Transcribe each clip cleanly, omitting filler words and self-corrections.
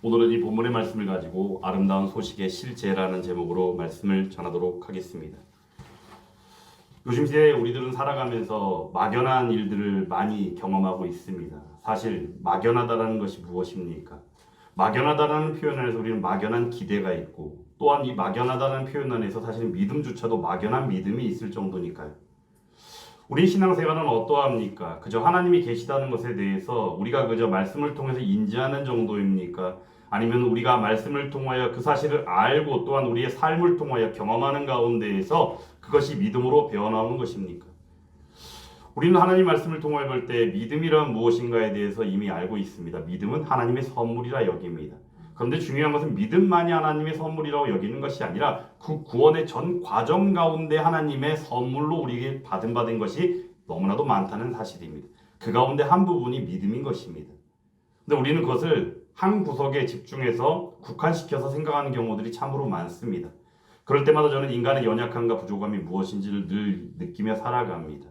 오늘은 이 본문의 말씀을 가지고 아름다운 소식의 실제라는 제목으로 말씀을 전하도록 하겠습니다. 요즘 시대에 우리들은 살아가면서 막연한 일들을 많이 경험하고 있습니다. 사실 막연하다는 것이 무엇입니까? 막연하다는 표현 안에서 우리는 막연한 기대가 있고, 또한 이 막연하다는 표현 안에서 사실 믿음조차도 막연한 믿음이 있을 정도니까요. 우리 신앙생활은 어떠합니까? 그저 하나님이 계시다는 것에 대해서 우리가 그저 말씀을 통해서 인지하는 정도입니까? 아니면 우리가 말씀을 통하여 그 사실을 알고 또한 우리의 삶을 통하여 경험하는 가운데에서 그것이 믿음으로 배어나오는 것입니까? 우리는 하나님 말씀을 통하여 볼 때 믿음이란 무엇인가에 대해서 이미 알고 있습니다. 믿음은 하나님의 선물이라 여깁니다. 그런데 중요한 것은 믿음만이 하나님의 선물이라고 여기는 것이 아니라 그 구원의 전 과정 가운데 하나님의 선물로 우리에게 받은 것이 너무나도 많다는 사실입니다. 그 가운데 한 부분이 믿음인 것입니다. 근데 우리는 그것을 한 구석에 집중해서 국한시켜서 생각하는 경우들이 참으로 많습니다. 그럴 때마다 저는 인간의 연약함과 부족함이 무엇인지를 늘 느끼며 살아갑니다.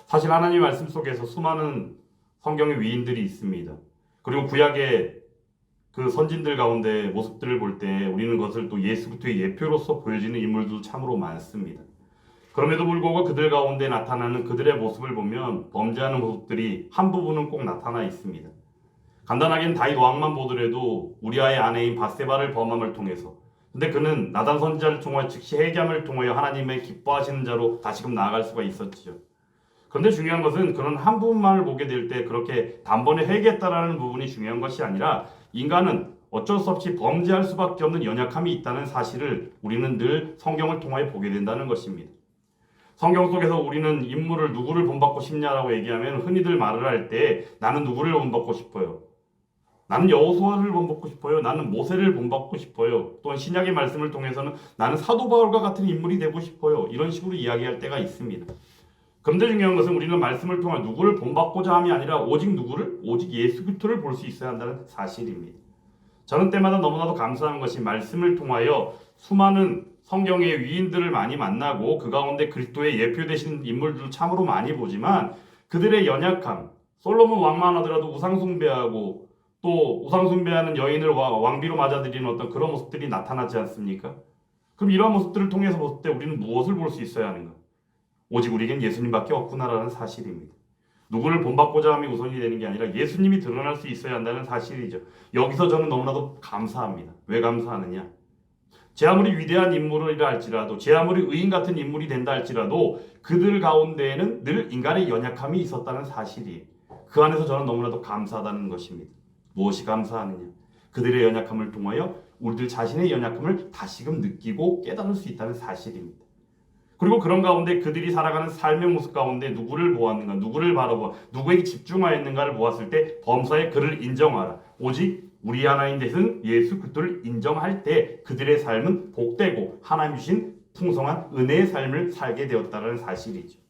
사실 하나님 말씀 속에서 수많은 성경의 위인들이 있습니다. 그리고 구약의 그 선진들 가운데 모습들을 볼 때 우리는 그것을 또 예수 그리스도의 예표로서 보여지는 인물도 참으로 많습니다. 그럼에도 불구하고 그들 가운데 나타나는 그들의 모습을 보면 범죄하는 모습들이 한 부분은 꼭 나타나 있습니다. 간단하게는 다윗 왕만 보더라도 우리아의 아내인 바세바를 범함을 통해서, 근데 그는 나단 선지자를 통하여 즉시 회개함을 통하여 하나님의 기뻐하시는 자로 다시금 나아갈 수가 있었지요. 그런데 중요한 것은 그런 한 부분만을 보게 될 때 그렇게 단번에 회개했다라는 부분이 중요한 것이 아니라 인간은 어쩔 수 없이 범죄할 수밖에 없는 연약함이 있다는 사실을 우리는 늘 성경을 통하여 보게 된다는 것입니다. 성경 속에서 우리는 인물을 누구를 본받고 싶냐라고 얘기하면 흔히들 말을 할 때 나는 누구를 본받고 싶어요. 나는 여호수아를 본받고 싶어요. 나는 모세를 본받고 싶어요. 또한 신약의 말씀을 통해서는 나는 사도 바울과 같은 인물이 되고 싶어요. 이런 식으로 이야기할 때가 있습니다. 그런데 중요한 것은 우리는 말씀을 통해 누구를 본받고자 함이 아니라 오직 누구를? 오직 예수 그리스도를 볼 수 있어야 한다는 사실입니다. 저는 때마다 너무나도 감사한 것이 말씀을 통하여 수많은 성경의 위인들을 많이 만나고 그 가운데 그리스도의 예표 되신 인물들을 참으로 많이 보지만 그들의 연약함, 솔로몬 왕만 하더라도 우상 숭배하고 또 우상 숭배하는 여인을 왕비로 맞아들이는 어떤 그런 모습들이 나타나지 않습니까? 그럼 이러한 모습들을 통해서 볼 때 우리는 무엇을 볼 수 있어야 하는가? 오직 우리에겐 예수님밖에 없구나라는 사실입니다. 누구를 본받고자 함이 우선이 되는 게 아니라 예수님이 드러날 수 있어야 한다는 사실이죠. 여기서 저는 너무나도 감사합니다. 왜 감사하느냐? 제 아무리 위대한 인물이라 할지라도, 제 아무리 의인 같은 인물이 된다 할지라도 그들 가운데에는 늘 인간의 연약함이 있었다는 사실이, 그 안에서 저는 너무나도 감사하다는 것입니다. 무엇이 감사하느냐? 그들의 연약함을 통하여 우리들 자신의 연약함을 다시금 느끼고 깨달을 수 있다는 사실입니다. 그리고 그런 가운데 그들이 살아가는 삶의 모습 가운데 누구를 보았는가, 누구를 바라보아, 누구에게 집중하였는가를 보았을 때 범사에 그를 인정하라. 오직 우리 하나님 되신 예수 그리스도를 인정할 때 그들의 삶은 복되고 하나님 주신 풍성한 은혜의 삶을 살게 되었다는 사실이죠.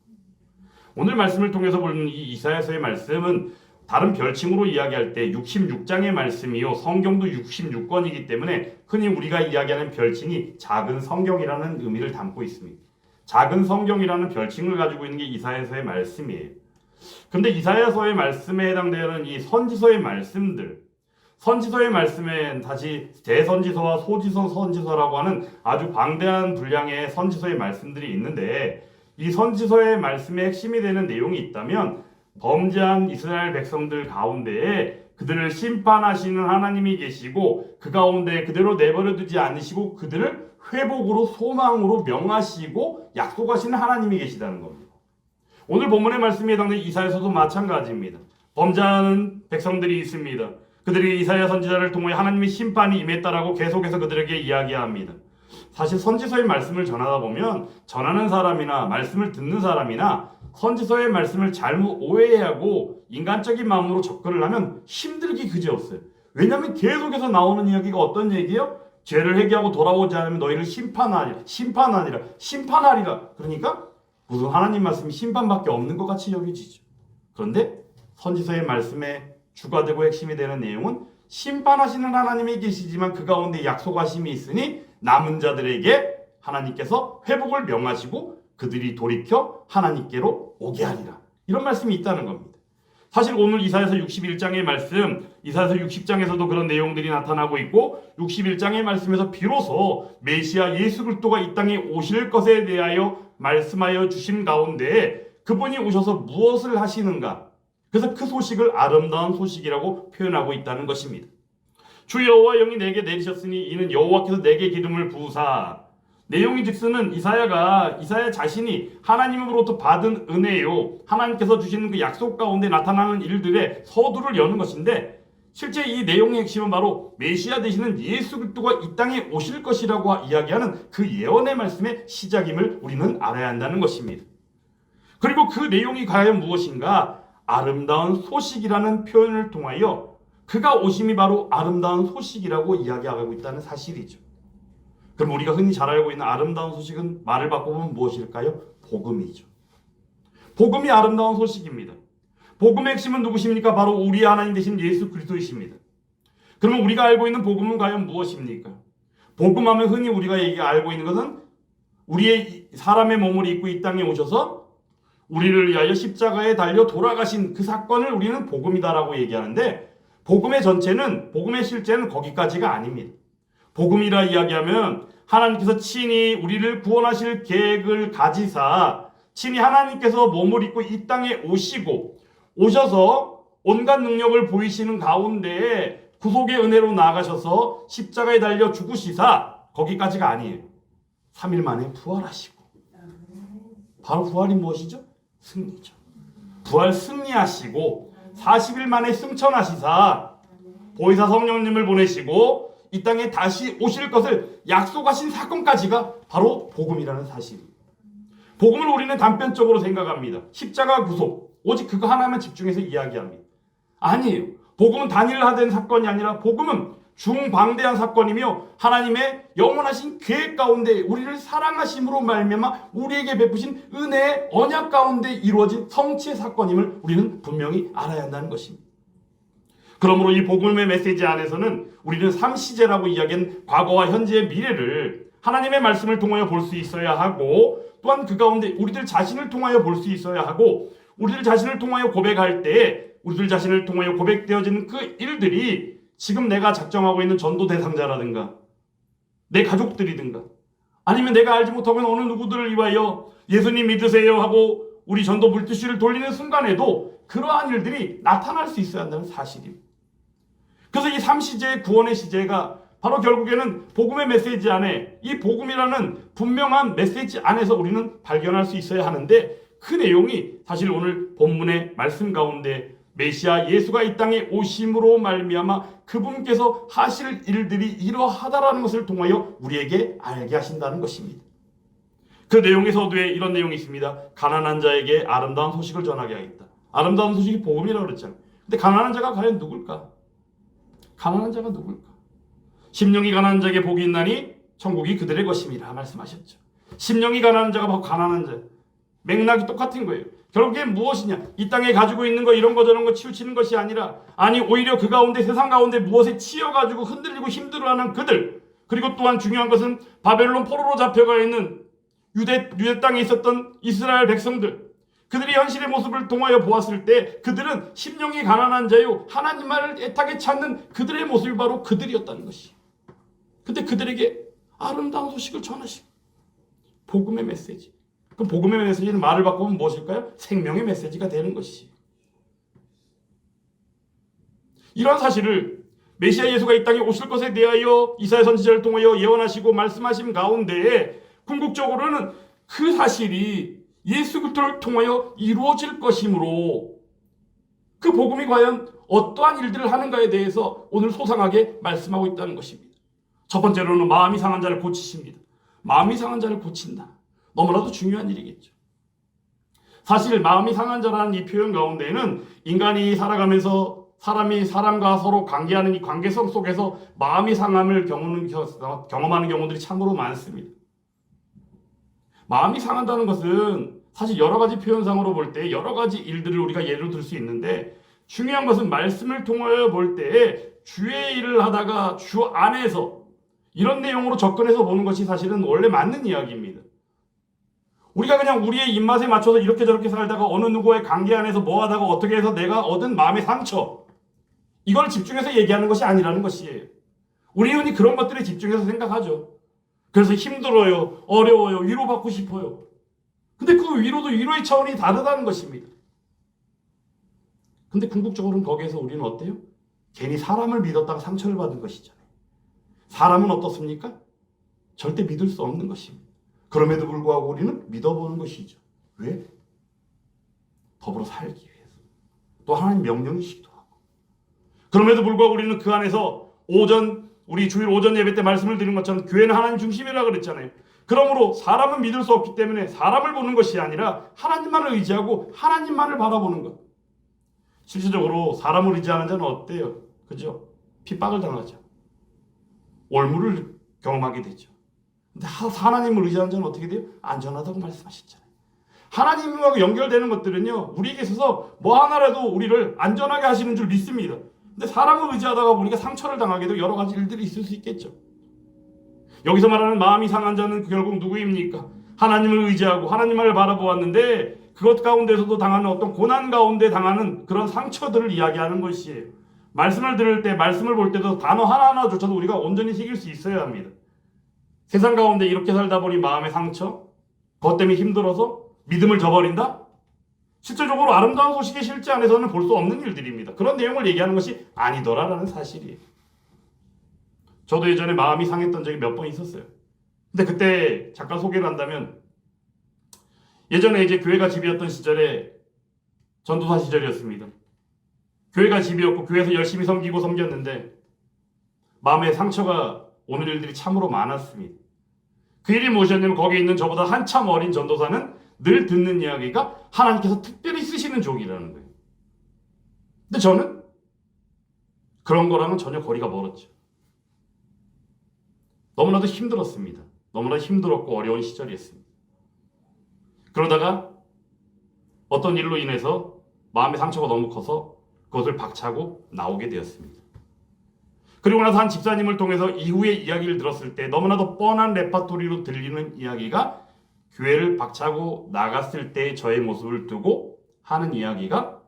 오늘 말씀을 통해서 보는 이 이사야서의 말씀은 다른 별칭으로 이야기할 때 66장의 말씀이요, 성경도 66권이기 때문에 흔히 우리가 이야기하는 별칭이 작은 성경이라는 의미를 담고 있습니다. 작은 성경이라는 별칭을 가지고 있는 게 이사야서의 말씀이에요. 근데 이사야서의 말씀에 해당되는 이 선지서의 말씀들, 선지서의 말씀에 다시 대선지서와 소지서 선지서라고 하는 아주 방대한 분량의 선지서의 말씀들이 있는데, 이 선지서의 말씀의 핵심이 되는 내용이 있다면 범죄한 이스라엘 백성들 가운데에 그들을 심판하시는 하나님이 계시고 그 가운데 그대로 내버려 두지 않으시고 그들을 회복으로 소망으로 명하시고 약속하시는 하나님이 계시다는 겁니다. 오늘 본문의 말씀에 해당되는 이사야서도 마찬가지입니다. 범죄하는 백성들이 있습니다. 그들이 이사야 선지자를 통해 하나님의 심판이 임했다라고 계속해서 그들에게 이야기합니다. 사실 선지서의 말씀을 전하다 보면 전하는 사람이나 말씀을 듣는 사람이나 선지서의 말씀을 잘못 오해하고 인간적인 마음으로 접근을 하면 힘들기 그지없어요. 왜냐하면 계속해서 나오는 이야기가 어떤 얘기예요? 죄를 회개하고 돌아오지 않으면 너희를 심판하리라. 그러니까 무슨 하나님 말씀이 심판밖에 없는 것 같이 여겨지죠. 그런데 선지서의 말씀의 주가 되고 핵심이 되는 내용은 심판하시는 하나님이 계시지만 그 가운데 약속하심이 있으니 남은 자들에게 하나님께서 회복을 명하시고 그들이 돌이켜 하나님께로 오게 하리라. 이런 말씀이 있다는 겁니다. 사실 오늘 이사야서 61장의 말씀, 이사야서 60장에서도 그런 내용들이 나타나고 있고 61장의 말씀에서 비로소 메시아 예수 그리스도가 이 땅에 오실 것에 대하여 말씀하여 주신 가운데 그분이 오셔서 무엇을 하시는가? 그래서 그 소식을 아름다운 소식이라고 표현하고 있다는 것입니다. 주 여호와 영이 내게 내리셨으니 이는 여호와께서 내게 기름을 부으사. 내용이 즉서는 이사야 자신이 하나님으로부터 받은 은혜요, 하나님께서 주시는 그 약속 가운데 나타나는 일들의 서두를 여는 것인데, 실제 이 내용의 핵심은 바로 메시아 되시는 예수 그리스도가 이 땅에 오실 것이라고 이야기하는 그 예언의 말씀의 시작임을 우리는 알아야 한다는 것입니다. 그리고 그 내용이 과연 무엇인가? 아름다운 소식이라는 표현을 통하여 그가 오심이 바로 아름다운 소식이라고 이야기하고 있다는 사실이죠. 그럼 우리가 흔히 잘 알고 있는 아름다운 소식은 말을 바꿔보면 무엇일까요? 복음이죠. 복음이 아름다운 소식입니다. 복음의 핵심은 누구십니까? 바로 우리 하나님 되신 예수 그리스도이십니다. 그러면 우리가 알고 있는 복음은 과연 무엇입니까? 복음하면 흔히 우리가 알고 있는 것은 우리의 사람의 몸을 입고 이 땅에 오셔서 우리를 위하여 십자가에 달려 돌아가신 그 사건을 우리는 복음이다라고 얘기하는데, 복음의 전체는, 복음의 실제는 거기까지가 아닙니다. 복음이라 이야기하면 하나님께서 친히 우리를 구원하실 계획을 가지사 친히 하나님께서 몸을 입고 이 땅에 오셔서 온갖 능력을 보이시는 가운데 구속의 은혜로 나아가셔서 십자가에 달려 죽으시사, 거기까지가 아니에요. 3일 만에 부활하시고. 바로 부활이 무엇이죠? 승리죠. 부활 승리하시고 40일 만에 승천하시사 보혜사 성령님을 보내시고 이 땅에 다시 오실 것을 약속하신 사건까지가 바로 복음이라는 사실입니다. 복음을 우리는 단편적으로 생각합니다. 십자가 구속, 오직 그거 하나만 집중해서 이야기합니다. 아니에요. 복음은 단일화된 사건이 아니라 복음은 중방대한 사건이며 하나님의 영원하신 계획 가운데 우리를 사랑하심으로 말미암아 우리에게 베푸신 은혜의 언약 가운데 이루어진 성취의 사건임을 우리는 분명히 알아야 한다는 것입니다. 그러므로 이 복음의 메시지 안에서는 우리는 3시제라고 이야기한 과거와 현재의 미래를 하나님의 말씀을 통하여 볼 수 있어야 하고, 또한 그 가운데 우리들 자신을 통하여 볼 수 있어야 하고, 우리들 자신을 통하여 고백할 때 우리들 자신을 통하여 고백되어지는 그 일들이 지금 내가 작정하고 있는 전도 대상자라든가 내 가족들이든가 아니면 내가 알지 못하고 있는 어느 누구들을 위하여 예수님 믿으세요 하고 우리 전도 물티슈를 돌리는 순간에도 그러한 일들이 나타날 수 있어야 한다는 사실입니다. 그래서 이 3시제의 구원의 시제가 바로 결국에는 복음의 메시지 안에, 이 복음이라는 분명한 메시지 안에서 우리는 발견할 수 있어야 하는데, 그 내용이 사실 오늘 본문의 말씀 가운데 메시아 예수가 이 땅에 오심으로 말미암아 그분께서 하실 일들이 이러하다라는 것을 통하여 우리에게 알게 하신다는 것입니다. 그 내용의 서두에 이런 내용이 있습니다. 가난한 자에게 아름다운 소식을 전하게 하겠다. 아름다운 소식이 복음이라고 그랬잖아요. 근데 가난한 자가 과연 누굴까? 가난한 자가 누굴까? 심령이 가난한 자에게 복이 있나니 천국이 그들의 것임이라 말씀하셨죠. 심령이 가난한 자가 바로 가난한 자. 맥락이 똑같은 거예요. 결국에 무엇이냐? 이 땅에 가지고 있는 거 이런 거 저런 거 치우치는 것이 아니라, 아니 오히려 그 가운데 세상 가운데 무엇에 치여가지고 흔들리고 힘들어하는 그들, 그리고 또한 중요한 것은 바벨론 포로로 잡혀가 있는 유대 땅에 있었던 이스라엘 백성들, 그들이 현실의 모습을 통하여 보았을 때 그들은 심령이 가난한 자요 하나님만을 애타게 찾는 그들의 모습이 바로 그들이었다는 것이. 근데 그들에게 아름다운 소식을 전하시고 복음의 메시지. 그럼 복음의 메시지는 말을 바꾸면 무엇일까요? 생명의 메시지가 되는 것이. 이러한 사실을 메시아 예수가 이 땅에 오실 것에 대하여 이사야 선지자를 통하여 예언하시고 말씀하신 가운데 궁극적으로는 그 사실이 예수 그리스도를 통하여 이루어질 것이므로 그 복음이 과연 어떠한 일들을 하는가에 대해서 오늘 소상하게 말씀하고 있다는 것입니다. 첫 번째로는 마음이 상한 자를 고치십니다. 마음이 상한 자를 고친다. 너무나도 중요한 일이겠죠. 사실 마음이 상한 자라는 이 표현 가운데에는 인간이 살아가면서 사람이 사람과 서로 관계하는 이 관계성 속에서 마음이 상함을 경험하는 경우들이 참으로 많습니다. 마음이 상한다는 것은 사실 여러 가지 표현상으로 볼 때 여러 가지 일들을 우리가 예로 들 수 있는데, 중요한 것은 말씀을 통하여 볼 때 주의 일을 하다가 주 안에서 이런 내용으로 접근해서 보는 것이 사실은 원래 맞는 이야기입니다. 우리가 그냥 우리의 입맛에 맞춰서 이렇게 저렇게 살다가 어느 누구의 관계 안에서 뭐 하다가 어떻게 해서 내가 얻은 마음의 상처, 이걸 집중해서 얘기하는 것이 아니라는 것이에요. 우리 흔히 그런 것들에 집중해서 생각하죠. 그래서 힘들어요, 어려워요, 위로받고 싶어요. 근데 그 위로도 위로의 차원이 다르다는 것입니다. 근데 궁극적으로는 거기에서 우리는 어때요? 괜히 사람을 믿었다가 상처를 받은 것이잖아요. 사람은 어떻습니까? 절대 믿을 수 없는 것입니다. 그럼에도 불구하고 우리는 믿어보는 것이죠. 왜? 더불어 살기 위해서. 또 하나님 명령이시기도 하고. 그럼에도 불구하고 우리는 그 안에서 우리 주일 오전 예배 때 말씀을 드린 것처럼 교회는 하나님 중심이라고 그랬잖아요. 그러므로 사람은 믿을 수 없기 때문에 사람을 보는 것이 아니라 하나님만을 의지하고 하나님만을 바라보는 것. 실질적으로 사람을 의지하는 자는 어때요? 그죠? 핍박을 당하죠. 올무를 경험하게 되죠. 근데 하나님을 의지하는 자는 어떻게 돼요? 안전하다고 말씀하셨잖아요. 하나님과 연결되는 것들은요, 우리에게 있어서 뭐 하나라도 우리를 안전하게 하시는 줄 믿습니다. 근데 사람을 의지하다가 보니까 상처를 당하게 되고 여러 가지 일들이 있을 수 있겠죠. 여기서 말하는 마음이 상한 자는 결국 누구입니까? 하나님을 의지하고 하나님을 바라보았는데 그것 가운데서도 당하는 어떤 고난 가운데 당하는 그런 상처들을 이야기하는 것이에요. 말씀을 들을 때, 말씀을 볼 때도 단어 하나하나조차도 우리가 온전히 새길 수 있어야 합니다. 세상 가운데 이렇게 살다 보니 마음의 상처, 그것 때문에 힘들어서 믿음을 저버린다? 실제적으로 아름다운 소식의 실제 안에서는 볼 수 없는 일들입니다. 그런 내용을 얘기하는 것이 아니더라라는 사실이에요. 저도 예전에 마음이 상했던 적이 몇 번 있었어요. 근데 그때 잠깐 소개를 한다면, 예전에 이제 교회가 집이었던 시절에 전도사 시절이었습니다. 교회가 집이었고 교회에서 열심히 섬겼는데 마음에 상처가 오는 일들이 참으로 많았습니다. 그 일이 무엇이었냐면, 거기에 있는 저보다 한참 어린 전도사는 늘 듣는 이야기가 하나님께서 특별히 쓰시는 족이라는 거예요. 근데 저는 그런 거랑은 전혀 거리가 멀었죠. 너무나도 힘들었습니다. 너무나 힘들었고 어려운 시절이었습니다. 그러다가 어떤 일로 인해서 마음의 상처가 너무 커서 그것을 박차고 나오게 되었습니다. 그리고 나서 한 집사님을 통해서 이후의 이야기를 들었을 때 너무나도 뻔한 레파토리로 들리는 이야기가, 교회를 박차고 나갔을 때 저의 모습을 두고 하는 이야기가,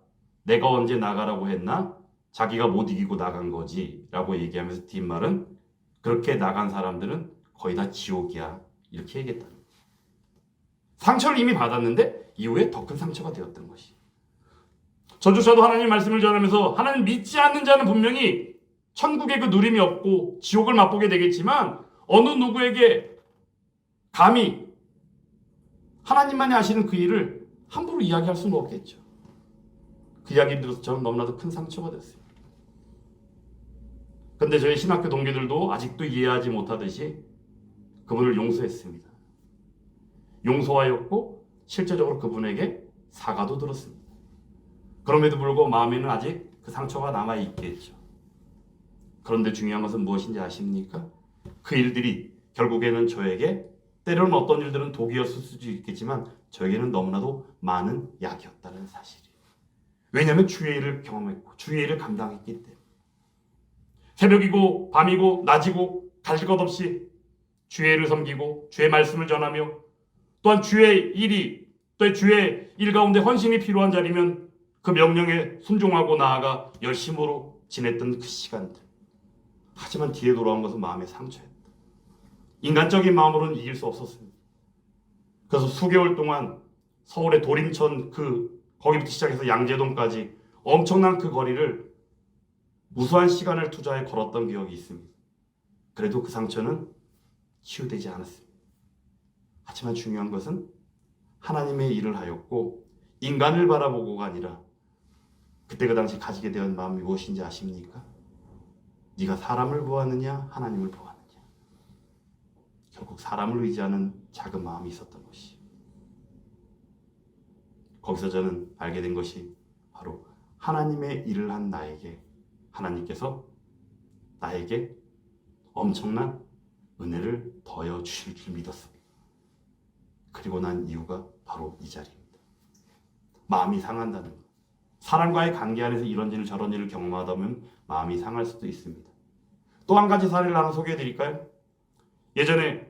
내가 언제 나가라고 했나? 자기가 못 이기고 나간 거지 라고 얘기하면서 뒷말은, 그렇게 나간 사람들은 거의 다 지옥이야, 이렇게 얘기했다는 거예요. 상처를 이미 받았는데 이후에 더 큰 상처가 되었던 것이. 저조차도 하나님 말씀을 전하면서 하나님 믿지 않는 자는 분명히 천국의 그 누림이 없고 지옥을 맛보게 되겠지만, 어느 누구에게 감히 하나님만이 아시는 그 일을 함부로 이야기할 수는 없겠죠. 그 이야기를 들어서 저는 너무나도 큰 상처가 됐어요. 그런데 저희 신학교 동기들도 아직도 이해하지 못하듯이 그분을 용서했습니다. 용서하였고 실제적으로 그분에게 사과도 들었습니다. 그럼에도 불구하고 마음에는 아직 그 상처가 남아있겠죠. 그런데 중요한 것은 무엇인지 아십니까? 그 일들이 결국에는 저에게, 때로는 어떤 일들은 독이었을 수도 있겠지만 저에게는 너무나도 많은 약이었다는 사실이에요. 왜냐하면 주의 일을 경험했고 주의 일을 감당했기 때문에. 새벽이고 밤이고 낮이고 갈 것 없이 주의 일을 섬기고 주의 말씀을 전하며, 또한 주의 일 가운데 헌신이 필요한 자리면 그 명령에 순종하고 나아가 열심으로 지냈던 그 시간들. 하지만 뒤에 돌아온 것은 마음의 상처였다. 인간적인 마음으로는 이길 수 없었습니다. 그래서 수개월 동안 서울의 도림천 거기부터 시작해서 양재동까지 엄청난 그 거리를 무수한 시간을 투자해 걸었던 기억이 있습니다. 그래도 그 상처는 치유되지 않았습니다. 하지만 중요한 것은 하나님의 일을 하였고 인간을 바라보고가 아니라, 그때 그 당시 가지게 된 마음이 무엇인지 아십니까? 네가 사람을 보았느냐 하나님을 보았느냐. 결국 사람을 의지하는 작은 마음이 있었던 것이. 거기서 저는 알게 된 것이 바로 하나님의 일을 한 나에게 하나님께서 나에게 엄청난 은혜를 더해 주실 줄 믿었습니다. 그리고 난 이유가 바로 이 자리입니다. 마음이 상한다는 것. 사람과의 관계 안에서 이런 일 저런 일을 경험하다 보면 마음이 상할 수도 있습니다. 또 한 가지 사례를 하나 소개해 드릴까요? 예전에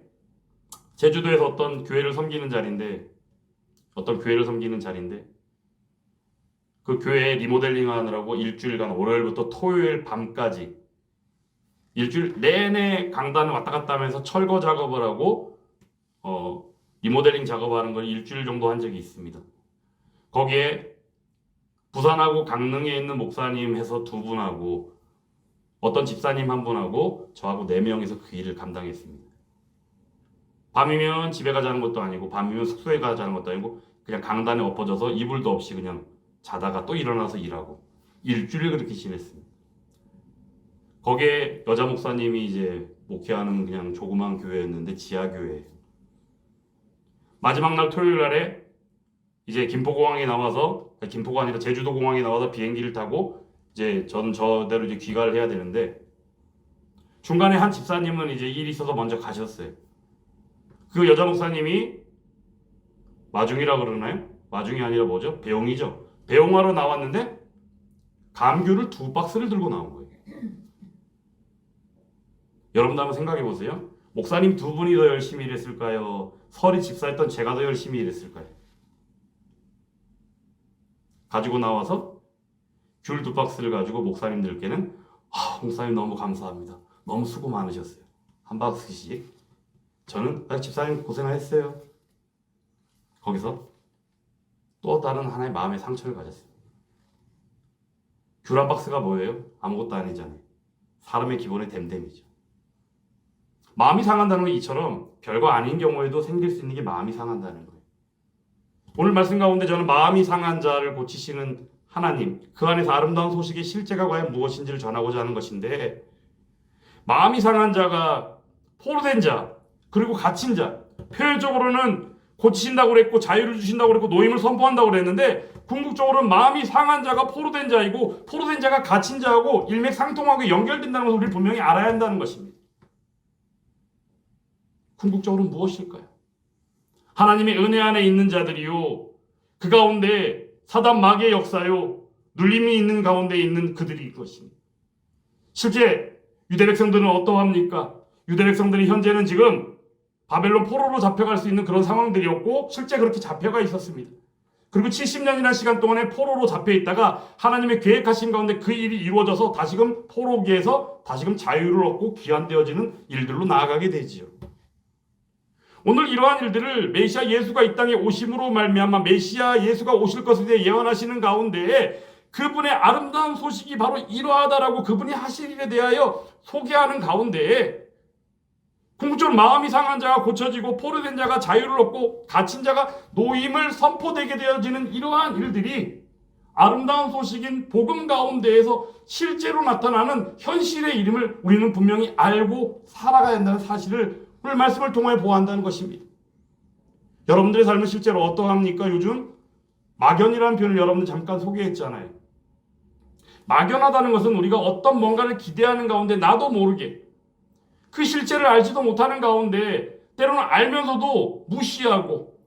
제주도에서 어떤 교회를 섬기는 자리인데 그 교회 리모델링 하느라고 일주일간 월요일부터 토요일 밤까지 일주일 내내 강단을 왔다 갔다 하면서 철거 작업을 하고 리모델링 작업하는 걸 일주일 정도 한 적이 있습니다. 거기에 부산하고 강릉에 있는 목사님 해서 2분하고 어떤 집사님 1분하고 저하고 4명이서 그 일을 감당했습니다. 밤이면 집에 가자는 것도 아니고 밤이면 숙소에 가자는 것도 아니고 그냥 강단에 엎어져서 이불도 없이 그냥 자다가 또 일어나서 일하고 일주일 그렇게 지냈습니다. 거기에 여자 목사님이 이제 목회하는 그냥 조그만 교회였는데 지하교회. 마지막 날 토요일 날에 이제 김포공항에 나와서 김포가 아니라 제주도 공항에 나와서 비행기를 타고 이제 저는 저대로 이제 귀가를 해야 되는데 중간에 한 집사님은 이제 일이 있어서 먼저 가셨어요. 그 여자 목사님이 마중이라 그러나요? 마중이 아니라 뭐죠? 배웅이죠. 배웅하러 나왔는데 감귤을 2박스를 들고 나온 거예요. 여러분도 한번 생각해 보세요. 목사님 2분이 더 열심히 일했을까요? 설이 집사했던 제가 더 열심히 일했을까요? 가지고 나와서 귤 2박스를 가지고 목사님들께는 목사님 너무 감사합니다. 너무 수고 많으셨어요. 1박스씩. 저는 집사님 고생하셨어요. 거기서 또 다른 하나의 마음의 상처를 가졌습니다. 귤 1박스가 뭐예요? 아무것도 아니잖아요. 사람의 기본의 댐댐이죠. 마음이 상한다는 건 이처럼 별거 아닌 경우에도 생길 수 있는 게 마음이 상한다는 거예요. 오늘 말씀 가운데 저는 마음이 상한 자를 고치시는 하나님, 그 안에서 아름다운 소식의 실제가 과연 무엇인지를 전하고자 하는 것인데, 마음이 상한 자가 포로된 자, 그리고 갇힌 자, 표현적으로는 고치신다고 그랬고 자유를 주신다고 그랬고 노임을 선포한다고 그랬는데 궁극적으로는 마음이 상한 자가 포로된 자이고 포로된 자가 갇힌 자하고 일맥상통하게 연결된다는 것을 우리 분명히 알아야 한다는 것입니다. 궁극적으로 무엇일까요? 하나님의 은혜 안에 있는 자들이요, 그 가운데 사단 마귀의 역사요, 눌림이 있는 가운데 있는 그들이 것입니다. 실제 유대 백성들은 어떠합니까? 유대 백성들이 현재는 지금 바벨론 포로로 잡혀갈 수 있는 그런 상황들이었고 실제 그렇게 잡혀가 있었습니다. 그리고 70년이라는 시간 동안에 포로로 잡혀 있다가 하나님의 계획하신 가운데 그 일이 이루어져서 다시금 포로기에서 다시금 자유를 얻고 귀환되어지는 일들로 나아가게 되지요. 오늘 이러한 일들을 메시아 예수가 이 땅에 오심으로 말미암아 메시아 예수가 오실 것에 대해 예언하시는 가운데 그분의 아름다운 소식이 바로 이러하다라고 그분이 하실 일에 대하여 소개하는 가운데 궁극적으로 마음이 상한 자가 고쳐지고 포로된 자가 자유를 얻고 갇힌 자가 노임을 선포되게 되어지는 이러한 일들이 아름다운 소식인 복음 가운데에서 실제로 나타나는 현실의 이름을 우리는 분명히 알고 살아가야 한다는 사실을 오늘 말씀을 통하여 보호한다는 것입니다. 여러분들의 삶은 실제로 어떠합니까? 요즘 막연이라는 표현을 여러분들 잠깐 소개했잖아요. 막연하다는 것은 우리가 어떤 뭔가를 기대하는 가운데 나도 모르게 그 실체를 알지도 못하는 가운데 때로는 알면서도 무시하고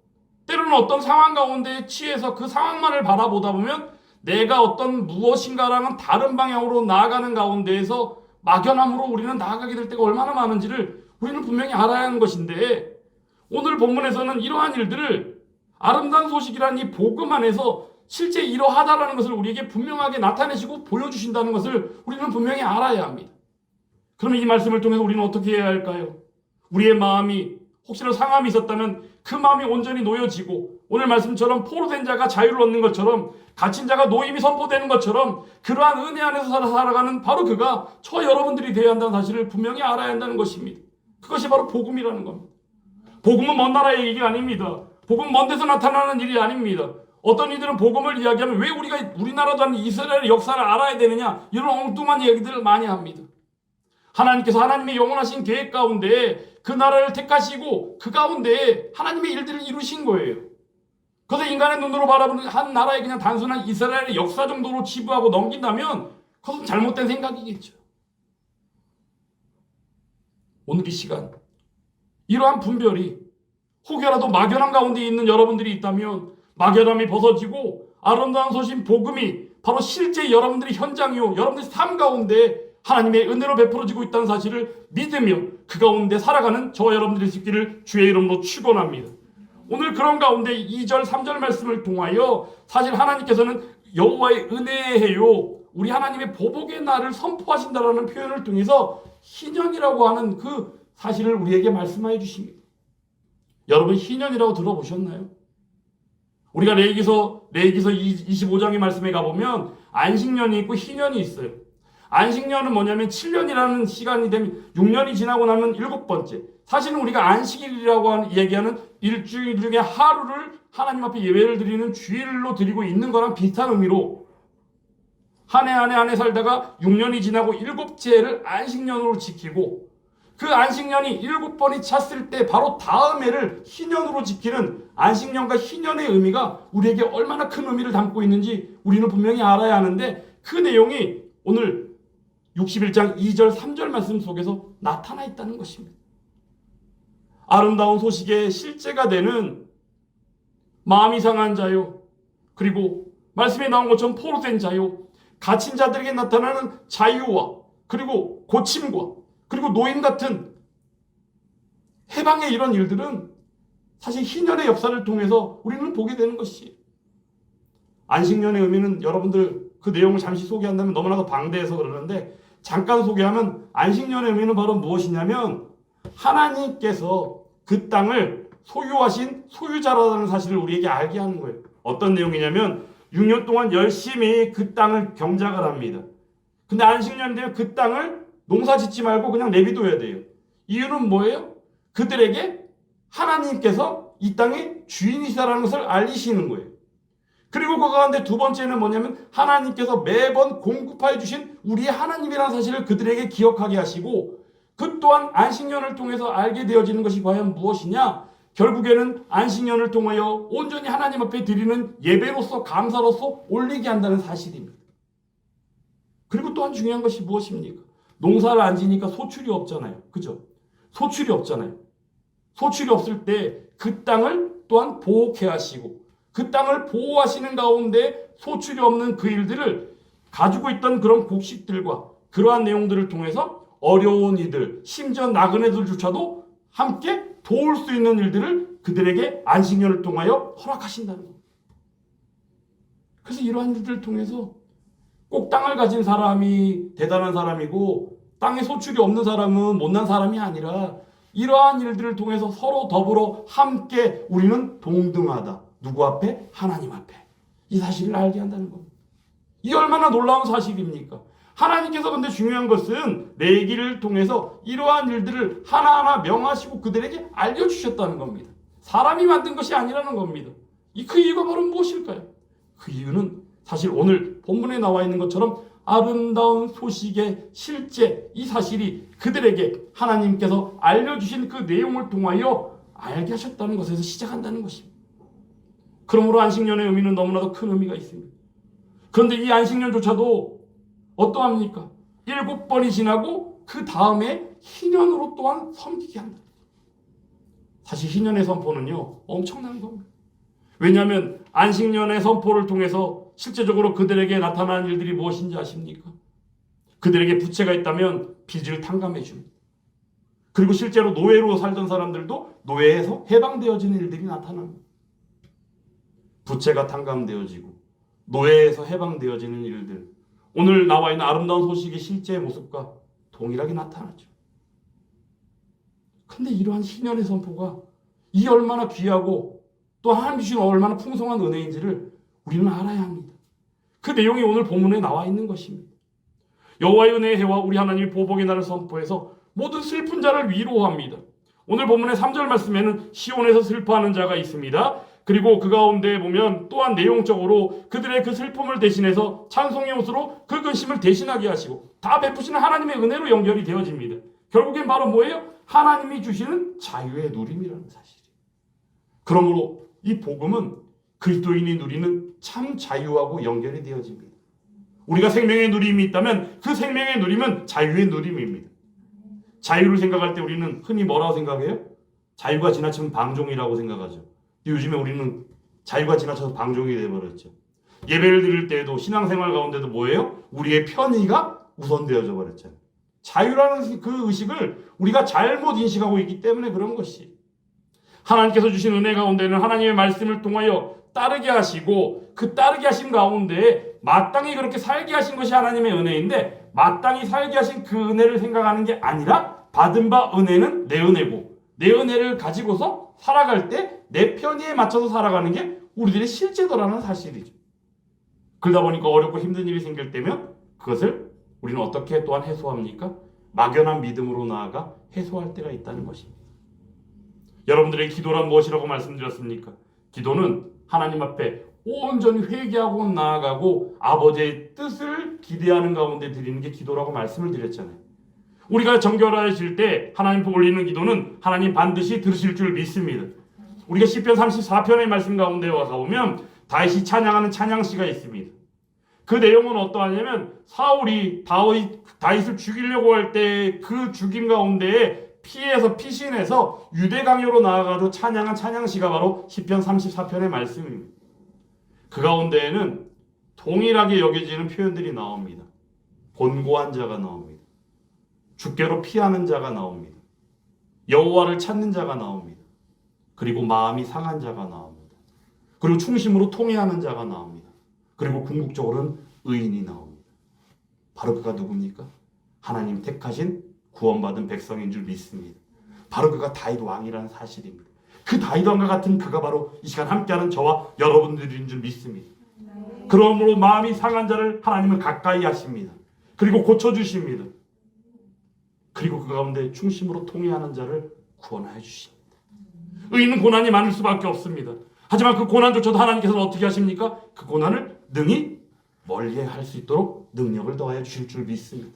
때로는 어떤 상황 가운데 취해서 그 상황만을 바라보다 보면 내가 어떤 무엇인가랑은 다른 방향으로 나아가는 가운데에서 막연함으로 우리는 나아가게 될 때가 얼마나 많은지를 우리는 분명히 알아야 하는 것인데 오늘 본문에서는 이러한 일들을 아름다운 소식이라는 이 복음 안에서 실제 이러하다라는 것을 우리에게 분명하게 나타내시고 보여주신다는 것을 우리는 분명히 알아야 합니다. 그러면 이 말씀을 통해서 우리는 어떻게 해야 할까요? 우리의 마음이 혹시나 상함이 있었다면 그 마음이 온전히 놓여지고 오늘 말씀처럼 포로된 자가 자유를 얻는 것처럼 갇힌 자가 노임이 선포되는 것처럼 그러한 은혜 안에서 살아가는 바로 그가 저 여러분들이 되어야 한다는 사실을 분명히 알아야 한다는 것입니다. 그것이 바로 복음이라는 겁니다. 복음은 먼 나라의 얘기가 아닙니다. 복음은 먼 데서 나타나는 일이 아닙니다. 어떤 이들은 복음을 이야기하면 왜 우리가 우리나라도 아닌 이스라엘의 역사를 알아야 되느냐 이런 엉뚱한 얘기들을 많이 합니다. 하나님께서 하나님의 영원하신 계획 가운데 그 나라를 택하시고 그 가운데 하나님의 일들을 이루신 거예요. 그래서 인간의 눈으로 바라보는 한 나라의 그냥 단순한 이스라엘의 역사 정도로 치부하고 넘긴다면 그것은 잘못된 생각이겠죠. 오늘 이 시간 이러한 분별이 혹여라도 막연함 가운데 있는 여러분들이 있다면 막연함이 벗어지고 아름다운 소식 복음이 바로 실제 여러분들의 현장이요 여러분들의 삶 가운데 하나님의 은혜로 베풀어지고 있다는 사실을 믿으며 그 가운데 살아가는 저와 여러분들이 있기를 주의 이름으로 축원합니다. 오늘 그런 가운데 2절 3절 말씀을 통하여 사실 하나님께서는 여호와의 은혜예요, 우리 하나님의 보복의 날을 선포하신다라는 표현을 통해서 희년이라고 하는 그 사실을 우리에게 말씀하여 주십니다. 여러분, 희년이라고 들어보셨나요? 우리가 레위기서 25장의 말씀에 가보면 안식년이 있고 희년이 있어요. 안식년은 뭐냐면 7년이라는 시간이 되면 6년이 지나고 나면 7번째. 사실은 우리가 안식일이라고 얘기하는 일주일 중에 하루를 하나님 앞에 예배를 드리는 주일로 드리고 있는 거랑 비슷한 의미로 한 해 살다가 6년이 지나고 7째를 안식년으로 지키고, 그 안식년이 7번이 찼을 때 바로 다음 해를 희년으로 지키는 안식년과 희년의 의미가 우리에게 얼마나 큰 의미를 담고 있는지 우리는 분명히 알아야 하는데, 그 내용이 오늘 61장 2절 3절 말씀 속에서 나타나 있다는 것입니다. 아름다운 소식의 실제가 되는 마음이 상한 자요, 그리고 말씀에 나온 것처럼 포로된 자요, 갇힌 자들에게 나타나는 자유와 그리고 고침과 그리고 노임 같은 해방의 이런 일들은 사실 희년의 역사를 통해서 우리는 보게 되는 것이, 안식년의 의미는 여러분들 그 내용을 잠시 소개한다면 너무나도 방대해서 그러는데, 잠깐 소개하면 안식년의 의미는 바로 무엇이냐면 하나님께서 그 땅을 소유하신 소유자라는 사실을 우리에게 알게 하는 거예요. 어떤 내용이냐면 6년 동안 열심히 그 땅을 경작을 합니다. 근데 안식년이 되면 그 땅을 농사 짓지 말고 그냥 내비둬야 돼요. 이유는 뭐예요? 그들에게 하나님께서 이 땅의 주인이시라는 것을 알리시는 거예요. 그리고 그 가운데 두 번째는 뭐냐면 하나님께서 매번 공급하여 주신 우리의 하나님이라는 사실을 그들에게 기억하게 하시고, 그 또한 안식년을 통해서 알게 되어지는 것이 과연 무엇이냐? 결국에는 안식년을 통하여 온전히 하나님 앞에 드리는 예배로서, 감사로서 올리게 한다는 사실입니다. 그리고 또한 중요한 것이 무엇입니까? 농사를 안 지니까 소출이 없잖아요. 그죠? 소출이 없잖아요. 소출이 없을 때 그 땅을 또한 보호케 하시고, 그 땅을 보호하시는 가운데 소출이 없는 그 일들을 가지고 있던 그런 곡식들과 그러한 내용들을 통해서 어려운 이들, 심지어 나그네들조차도 함께 도울 수 있는 일들을 그들에게 안식년을 통하여 허락하신다는 겁니다. 그래서 이러한 일들을 통해서 꼭 땅을 가진 사람이 대단한 사람이고 땅에 소출이 없는 사람은 못난 사람이 아니라, 이러한 일들을 통해서 서로 더불어 함께 우리는 동등하다. 누구 앞에? 하나님 앞에. 이 사실을 알게 한다는 겁니다. 이 얼마나 놀라운 사실입니까? 하나님께서 근데 중요한 것은 레위기를 통해서 이러한 일들을 하나하나 명하시고 그들에게 알려주셨다는 겁니다. 사람이 만든 것이 아니라는 겁니다. 그 이유가 바로 무엇일까요? 그 이유는 사실 오늘 본문에 나와 있는 것처럼 아름다운 소식의 실제, 이 사실이 그들에게 하나님께서 알려주신 그 내용을 통하여 알게 하셨다는 것에서 시작한다는 것입니다. 그러므로 안식년의 의미는 너무나도 큰 의미가 있습니다. 그런데 이 안식년조차도 어떠합니까? 7번이 지나고 그 다음에 희년으로 또한 섬기게 한다. 사실 희년의 선포는요, 엄청난 겁니다. 왜냐하면 안식년의 선포를 통해서 실제적으로 그들에게 나타나는 일들이 무엇인지 아십니까? 그들에게 부채가 있다면 빚을 탕감해 줍니다. 그리고 실제로 노예로 살던 사람들도 노예에서 해방되어지는 일들이 나타납니다. 부채가 탕감되어지고 노예에서 해방되어지는 일들, 오늘 나와 있는 아름다운 소식의 실제의 모습과 동일하게 나타나죠. 근데 이러한 희년의 선포가 이 얼마나 귀하고 또 하나님 주신 얼마나 풍성한 은혜인지를 우리는 알아야 합니다. 그 내용이 오늘 본문에 나와 있는 것입니다. 여호와의 은혜의 해와 우리 하나님의 보복의 날을 선포해서 모든 슬픈 자를 위로합니다. 오늘 본문의 3절 말씀에는 시온에서 슬퍼하는 자가 있습니다. 그리고 그 가운데 보면 또한 내용적으로 그들의 그 슬픔을 대신해서 찬송의 옷으로 그 근심을 대신하게 하시고 다 베푸시는 하나님의 은혜로 연결이 되어집니다. 결국엔 바로 뭐예요? 하나님이 주시는 자유의 누림이라는 사실이에요. 그러므로 이 복음은 그리스도인이 누리는 참 자유하고 연결이 되어집니다. 우리가 생명의 누림이 있다면 그 생명의 누림은 자유의 누림입니다. 자유를 생각할 때 우리는 흔히 뭐라고 생각해요? 자유가 지나치면 방종이라고 생각하죠. 요즘에 우리는 자유가 지나쳐서 방종이 되어버렸죠. 예배를 드릴 때에도 신앙생활 가운데도 뭐예요? 우리의 편의가 우선되어져 버렸잖아요. 자유라는 그 의식을 우리가 잘못 인식하고 있기 때문에 그런 것이, 하나님께서 주신 은혜 가운데는 하나님의 말씀을 통하여 따르게 하시고 그 따르게 하신 가운데 마땅히 그렇게 살게 하신 것이 하나님의 은혜인데 마땅히 살게 하신 그 은혜를 생각하는 게 아니라 받은 바 은혜는 내 은혜고 내 은혜를 가지고서 살아갈 때 내 편의에 맞춰서 살아가는 게 우리들의 실제도라는 사실이죠. 그러다 보니까 어렵고 힘든 일이 생길 때면 그것을 우리는 어떻게 또한 해소합니까? 막연한 믿음으로 나아가 해소할 때가 있다는 것입니다. 여러분들의 기도란 무엇이라고 말씀드렸습니까? 기도는 하나님 앞에 온전히 회개하고 나아가고 아버지의 뜻을 기대하는 가운데 드리는 게 기도라고 말씀을 드렸잖아요. 우리가 정결하실 때 하나님 앞에 올리는 기도는 하나님 반드시 들으실 줄 믿습니다. 우리가 시편 34편의 말씀 가운데 와서 보면 다윗이 찬양하는 찬양시가 있습니다. 그 내용은 어떠하냐면 사울이 다윗을 죽이려고 할 때 그 죽임 가운데에 피신해서 유대 강요로 나아가서 찬양한 찬양시가 바로 시편 34편의 말씀입니다. 그 가운데에는 동일하게 여겨지는 표현들이 나옵니다. 곤고한 자가 나옵니다. 주께로 피하는 자가 나옵니다. 여호와를 찾는 자가 나옵니다. 그리고 마음이 상한 자가 나옵니다. 그리고 충심으로 통회하는 자가 나옵니다. 그리고 궁극적으로는 의인이 나옵니다. 바로 그가 누굽니까? 하나님 택하신 구원받은 백성인 줄 믿습니다. 바로 그가 다윗 왕이라는 사실입니다. 그 다윗 왕과 같은 그가 바로 이 시간 함께하는 저와 여러분들인 줄 믿습니다. 그러므로 마음이 상한 자를 하나님은 가까이 하십니다. 그리고 고쳐주십니다. 그리고 그 가운데 충심으로 통회하는 자를 구원하여 주십니다. 의인은 고난이 많을 수밖에 없습니다. 하지만 그 고난조차도 하나님께서는 어떻게 하십니까? 그 고난을 능히 멀리할 수 있도록 능력을 더하여 주실 줄 믿습니다.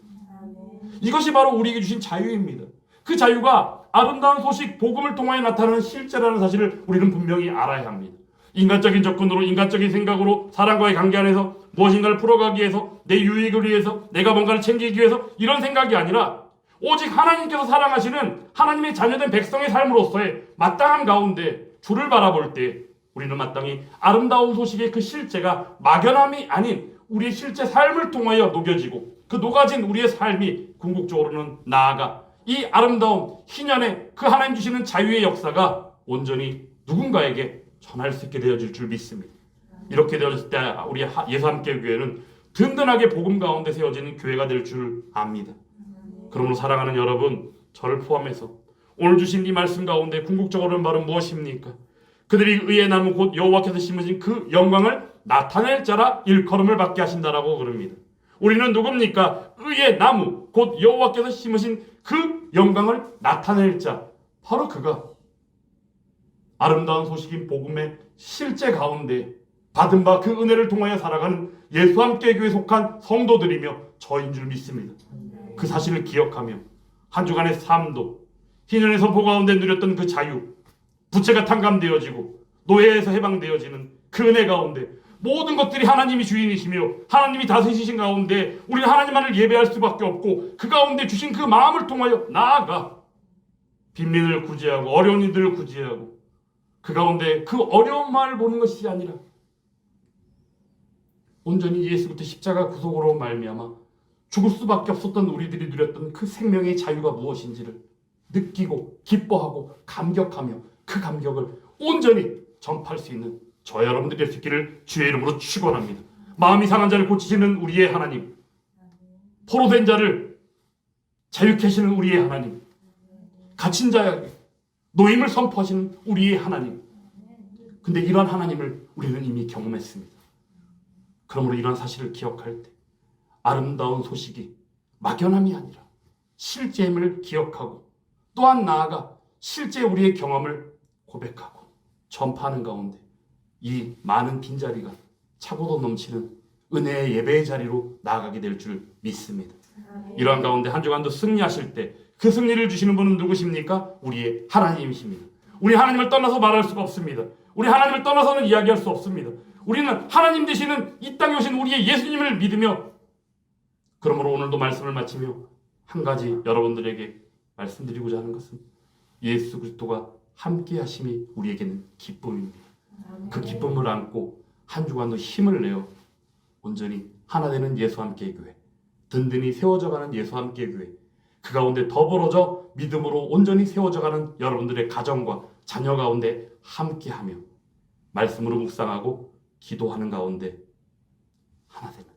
이것이 바로 우리에게 주신 자유입니다. 그 자유가 아름다운 소식, 복음을 통하여 나타나는 실제라는 사실을 우리는 분명히 알아야 합니다. 인간적인 접근으로, 인간적인 생각으로 사람과의 관계 안에서 무엇인가를 풀어가기 위해서, 내 유익을 위해서, 내가 뭔가를 챙기기 위해서 이런 생각이 아니라 오직 하나님께서 사랑하시는 하나님의 자녀된 백성의 삶으로서의 마땅한 가운데 주를 바라볼 때 우리는 마땅히 아름다운 소식의 그 실제가 막연함이 아닌 우리의 실제 삶을 통하여 녹여지고 그 녹아진 우리의 삶이 궁극적으로는 나아가 이 아름다운 희년의 그 하나님 주시는 자유의 역사가 온전히 누군가에게 전할 수 있게 되어질 줄 믿습니다. 이렇게 되어질 때 우리 예수함께 교회는 든든하게 복음 가운데 세워지는 교회가 될 줄 압니다. 그러므로 사랑하는 여러분, 저를 포함해서 오늘 주신 이 말씀 가운데 궁극적으로는 바로 무엇입니까? 그들이 의의 나무 곧 여호와께서 심으신 그 영광을 나타낼 자라 일컬음을 받게 하신다라고 그럽니다. 우리는 누굽니까? 의의 나무 곧 여호와께서 심으신 그 영광을 나타낼 자, 바로 그가 아름다운 소식인 복음의 실제 가운데 받은 바 그 은혜를 통하여 살아가는 예수함께 교회에 속한 성도들이며 저인 줄 믿습니다. 그 사실을 기억하며 한 주간의 삶도 희년의 선포 가운데 누렸던 그 자유, 부채가 탕감되어지고 노예에서 해방되어지는 그 은혜 가운데 모든 것들이 하나님이 주인이시며 하나님이 다스리신 가운데 우리는 하나님만을 예배할 수밖에 없고 그 가운데 주신 그 마음을 통하여 나아가 빈민을 구제하고 어려운 이들을 구제하고 그 가운데 그 어려움만을 보는 것이 아니라 온전히 예수부터 십자가 구속으로 말미암아 죽을 수밖에 없었던 우리들이 누렸던 그 생명의 자유가 무엇인지를 느끼고 기뻐하고 감격하며 그 감격을 온전히 전파할 수 있는 저 여러분들이 될 수 있기를 주의 이름으로 축원합니다. 마음이 상한 자를 고치시는 우리의 하나님, 포로된 자를 자유케 하시는 우리의 하나님, 갇힌 자에게 노임을 선포하시는 우리의 하나님. 근데 이러한 하나님을 우리는 이미 경험했습니다. 그러므로 이러한 사실을 기억할 때 아름다운 소식이 막연함이 아니라 실제임을 기억하고 또한 나아가 실제 우리의 경험을 고백하고 전파하는 가운데 이 많은 빈자리가 차고도 넘치는 은혜의 예배의 자리로 나아가게 될 줄 믿습니다. 이러한 가운데 한 주간도 승리하실 때 그 승리를 주시는 분은 누구십니까? 우리의 하나님이십니다. 우리 하나님을 떠나서 말할 수가 없습니다. 우리 하나님을 떠나서는 이야기할 수 없습니다. 우리는 하나님 되시는 이 땅에 오신 우리의 예수님을 믿으며 그러므로 오늘도 말씀을 마치며 한 가지 여러분들에게 말씀드리고자 하는 것은 예수 그리스도가 함께 하심이 우리에게는 기쁨입니다. 그 기쁨을 안고 한 주간도 힘을 내어 온전히 하나 되는 예수 함께 교회, 든든히 세워져가는 예수 함께 교회, 그 가운데 더불어져 믿음으로 온전히 세워져가는 여러분들의 가정과 자녀 가운데 함께하며 말씀으로 묵상하고 기도하는 가운데 하나 되는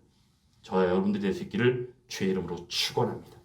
저와 여러분들이 될 수 있기를 주의 이름으로 축원합니다.